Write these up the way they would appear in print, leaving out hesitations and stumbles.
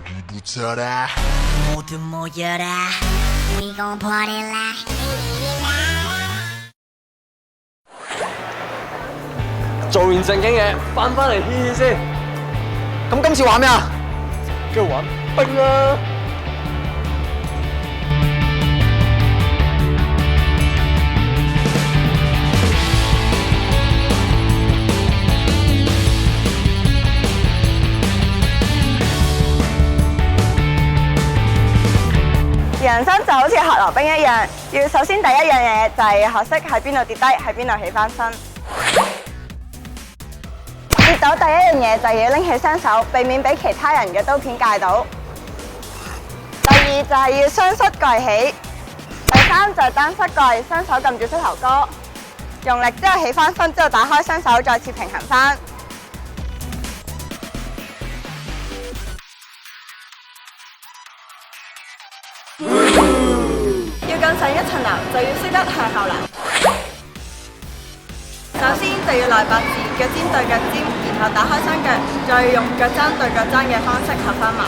모두부터라 모두 모여라 We gon' party like做完正經嘢，翻嚟嘻嘻先。咁今次玩咩啊？跟住玩冰啦。人生就好似學溜冰一樣，要首先第一樣嘢就係學識喺邊度跌低，喺邊度起翻身。跌倒第一樣嘢就要拎起雙手，避免俾其他人嘅刀片界到。第二就係要雙膝蓋起。第三就係單膝蓋，雙手撳住膝頭哥，用力之後起翻身，之後打開雙手，再次平衡翻。要更上一層樓，就要識得向後流。首先就要內八字，腳尖對腳尖，然後打開雙腳，再用腳踭對腳踭嘅方式合翻埋。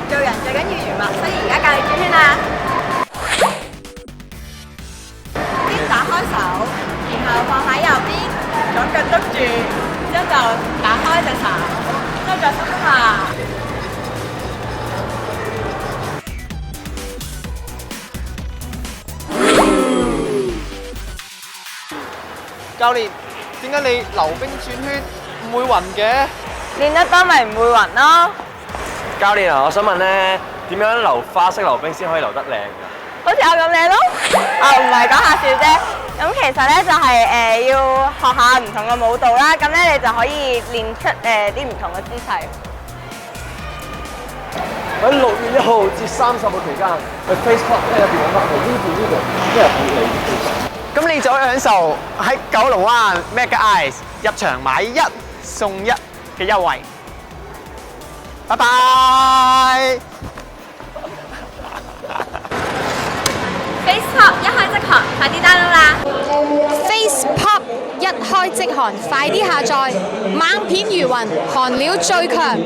做人最緊要圓滑，所以而家教你轉圈啦。先打開手，然後放喺右邊，左腳捉住，之後就打開隻手，之後再收下。教練，點解你溜冰轉圈唔會暈嘅？練得多咪唔會暈咯。教練啊，我想問咧，點樣溜花式溜冰先可以溜得靚㗎？好似我咁靚咯。唔係講下笑啫。咁其實咧就係要學下唔同嘅舞蹈啦。咁咧你就可以練出啲唔同嘅姿勢。喺6月1號至30號期間，去 Facebook 入邊揾翻我呢度一日陪你。咁你就可以享受喺九龍灣 Mega Ice 入場買1送1嘅優惠。拜拜。Face Pop 一開即學，快啲 download 啦 Face Pop 一開即寒，快啲下載，猛片如雲，韓料最強。